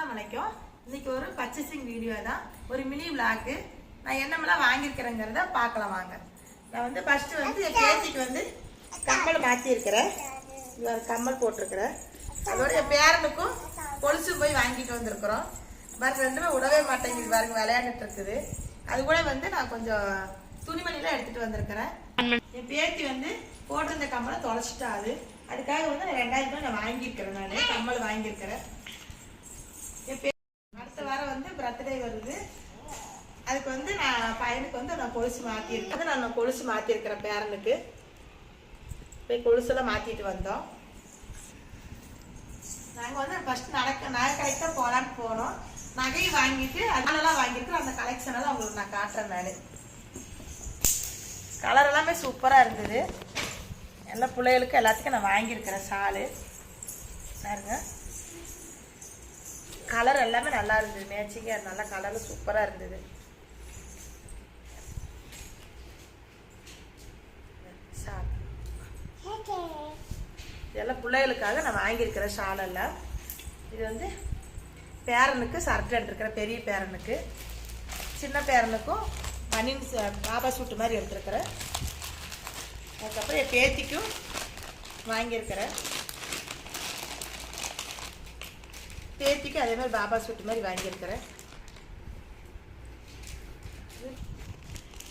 அஸ்ஸலாமு அலைக்கும். இன்னைக்கு ஒரு பர்ச்சேசிங் வீடியோ தான், ஒரு மினி விளாக். நான் என்னமெல்லாம் வாங்கியிருக்கிறேங்கிறத பார்க்கலாம் வாங்க. நான் வந்து ஃபர்ஸ்ட் வந்து என் பேத்திக்கு வந்து கம்மல் மாற்றிருக்கிறேன். இது கம்மல் போட்டிருக்கிறேன். அதோட என் பேரனுக்கும் கொலுசு போய் வாங்கிட்டு வந்திருக்கிறோம். பாருங்க ரெண்டுமே விடவே மாட்டேங்குது, பாருங்க விளையாண்டுட்டு இருக்குது. அது கூட வந்து நான் கொஞ்சம் துணிமணிலாம் எடுத்துட்டு வந்திருக்கிறேன். என் பேத்தி வந்து போட்டிருந்த கம்மலை தொலைச்சிட்டாது. அதுக்காக வந்து நான் 2000 ரூபாய் நான் வாங்கியிருக்கிறேன். நான் கம்மல் வாங்கியிருக்கிறேன். அடுத்த வாரம் வந்து பர்த்டே வருது. அதுக்கு வந்து நான் பையனுக்கு வந்து நான் கொலுசு மாற்றிருக்கேன். நான் கொலுசு மாற்றிருக்கிறேன். பேரனுக்கு போய் கொலுசெல்லாம் மாற்றிட்டு வந்தோம். நாங்கள் வந்து ஃபர்ஸ்ட் நகை கடைக்கு தான் போகலான்னு போனோம். நகையை வாங்கிட்டு அதனாலலாம் வாங்கியிருக்கிறோம். அந்த கலெக்ஷனெல்லாம் உங்களுக்கு நான் காட்டுறேன். நான் கலர் எல்லாமே சூப்பராக இருந்தது. எல்லா பிள்ளைகளுக்கு எல்லாத்துக்கும் நான் வாங்கியிருக்கிறேன். ஷாலு பாருங்க, கலர் எல்லாமே நல்லா இருந்தது. மேட்சிங்காக நல்லா கலர் சூப்பராக இருந்தது. ஷால் இதெல்லாம் பிள்ளைகளுக்காக நான் வாங்கியிருக்கிறேன். ஷால் எல்லாம் இது வந்து பேரனுக்கு ஷர்ட் எடுத்துருக்கிறேன். பெரிய பேரனுக்கு, சின்ன பேரனுக்கும் பனின் பாபா சூட்டு மாதிரி எடுத்துருக்கிறேன். அதுக்கப்புறம் என் பேத்திக்கும் வாங்கியிருக்கிறேன். பேத்திக்கு அதே மாதிரி பாபா சூட்டு மாதிரி வாங்கியிருக்கிறேன்.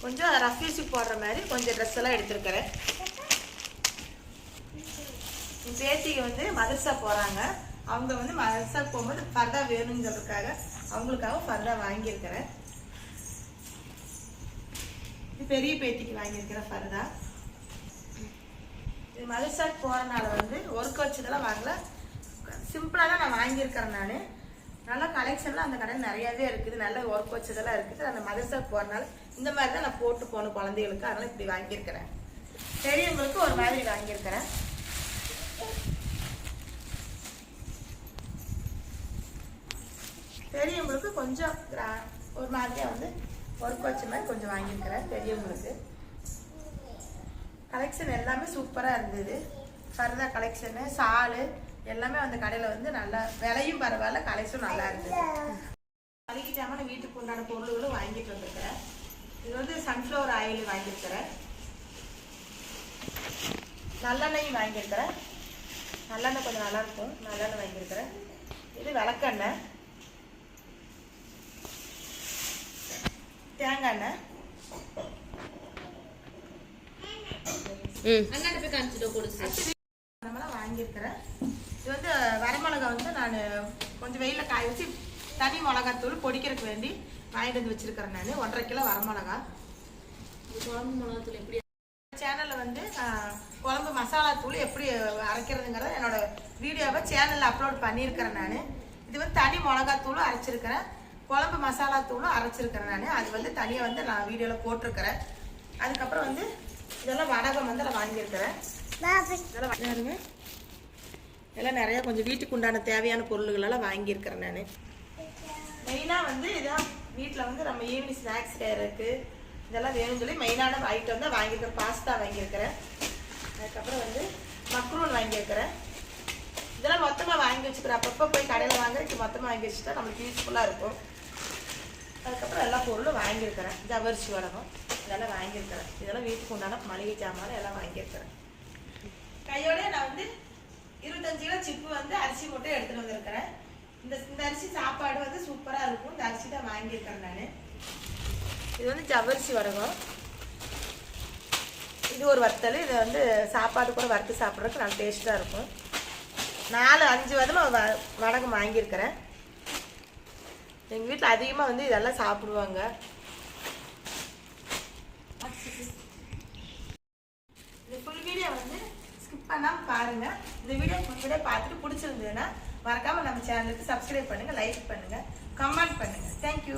கொஞ்சம் ரஃபீஸுக்கு போடுற மாதிரி கொஞ்சம் ட்ரெஸ் எல்லாம் எடுத்துருக்கிறேன். என் பேத்திக்கு வந்து மதர்சா போகிறாங்க. அவங்க வந்து மதர்சா போகும்போது ஃபர்தா வேணுங்கிறதுக்காக அவங்களுக்காக ஃபர்தா வாங்கியிருக்கிறேன். இது பெரிய பேத்திக்கு வாங்கியிருக்கிறேன் ஃபர்தா. இது மதர்சாக்கு போகிறனால வந்து ஒர்க் வச்சதெல்லாம் வாங்கல, சிம்பிளாக தான் நான் வாங்கியிருக்கிறேன். நான் நல்லா கலெக்ஷன்லாம் அந்த கடையில் நிறையாவே இருக்குது. நல்ல ஒர்க் வச்சதெல்லாம் இருக்குது. அந்த மதர்சாக்கு போகிறனால இந்த மாதிரி தான் நான் போட்டு போகணும் குழந்தைகளுக்கு. அதனால் இப்படி வாங்கியிருக்கிறேன். பெரியவங்களுக்கு ஒரு மாதிரி வாங்கியிருக்கிறேன். பெரியவங்களுக்கு கொஞ்சம் ஒரு மாதிரியாக வந்து ஒர்க் வச்ச மாதிரி கொஞ்சம் வாங்கியிருக்கிறேன். பெரியவங்களுக்கு கலெக்ஷன் எல்லாமே சூப்பராக இருந்தது. ஃபர்தா கலெக்ஷனு, ஷாலு எல்லாமே அந்த கடையில் வந்து நல்லா விலையும் பரவாயில்ல, கலெக்ஷன் நல்லா இருந்தது. மளிகை ஜாமான் வீட்டுக்கு உண்டான பொருள்களும் வாங்கிட்டு வந்திருக்கிறேன். இது வந்து சன்ஃப்ளவர் ஆயில் வாங்கியிருக்கிறேன். நல்லெண்ணையும் வாங்கியிருக்கிறேன். நல்லெண்ணெய் கொஞ்சம் நல்லாயிருக்கும், நல்லெண்ணெய் வாங்கியிருக்கிறேன். இது விளக்கெண்ணெய், தேங்காய் எண்ணெய், நம்மளாம் வாங்கியிருக்கிறேன். இது வந்து வரமிளகா வந்து நான் கொஞ்சம் வெயிலில் காய வச்சு தனி மிளகாத்தூள் பொடிக்கிறதுக்கு வேண்டி வாங்கிட்டு வந்து வச்சிருக்கிறேன். நான் 1.5 கிலோ வரமிளகா. குழம்பு மிளகாத்தூள் எப்படி சேனலில் வந்து குழம்பு மசாலா தூள் எப்படி அரைக்கிறதுங்கிறத என்னோட வீடியோவை சேனலில் அப்லோட் பண்ணியிருக்கிறேன். நான் இது வந்து தனி மிளகாத்தூளும் அரைச்சிருக்கிறேன், குழம்பு மசாலா தூளும் அரைச்சிருக்கிறேன். நான் அது வந்து தனியாக வந்து நான் வீடியோவில் போட்டிருக்கிறேன். அதுக்கப்புறம் வந்து இதெல்லாம் வடகம் வந்து நான் வாங்கியிருக்கிறேன். இதெல்லாம் எல்லாம் நிறையா கொஞ்சம் வீட்டுக்கு உண்டான தேவையான பொருள்களெல்லாம் வாங்கியிருக்கிறேன். நான் மெயினாக வந்து இதான் வீட்டில் வந்து நம்ம ஈவினிங் ஸ்நாக்ஸ் செய்கிறதுக்கு இதெல்லாம் வேணும்னு சொல்லி மெயினான ஐட்டம் தான் வாங்கியிருக்கிறேன். பாஸ்தா வாங்கியிருக்கிறேன். அதுக்கப்புறம் வந்து மக்ரூன் வாங்கியிருக்கிறேன். இதெல்லாம் மொத்தமாக வாங்கி வச்சுக்கிறேன். அப்பப்போ போய் கடையில் வாங்குறதுக்கு மொத்தமாக வாங்கி வச்சுட்டா நம்மளுக்கு யூஸ்ஃபுல்லாக இருக்கும். அதுக்கப்புறம் எல்லா பொருளும் வாங்கியிருக்கிறேன். ஜவ்வரிசி வடகம் இதெல்லாம் வாங்கியிருக்கிறேன். இதெல்லாம் வீட்டுக்கு உண்டான மளிகை ஜாமான் எல்லாம் வாங்கியிருக்கிறேன். கையோட நான் வந்து 25 கிலோ சிப்பு வந்து அரிசி மட்டும் எடுத்துகிட்டு வந்திருக்கிறேன். இந்த அரிசி சாப்பாடு வந்து சூப்பராக இருக்கும். இந்த அரிசி தான் வாங்கியிருக்கிறேன். நான் இது வந்து ஜவ்வரிசி வடகம். இது ஒரு வத்தல். இதை வந்து சாப்பாடு கூட வறுத்து சாப்பிட்றதுக்கு நல்லா டேஸ்ட்டாக இருக்கும். 4-5 விதமாக வடகம் வாங்கியிருக்கிறேன். எங்கள் வீட்டில் அதிகமாக வந்து இதெல்லாம் சாப்பிடுவாங்க. இந்த ஃபுல் வீடியோ வந்து ஸ்கிப் பண்ணாமல் பாருங்கள். இந்த வீடியோ ஃபுல் வீடியோ பார்த்துட்டு பிடிச்சிருந்ததுன்னா மறக்காமல் நம்ம சேனலுக்கு சப்ஸ்கிரைப் பண்ணுங்கள், லைக் பண்ணுங்கள், கமெண்ட் பண்ணுங்கள். தேங்க்யூ.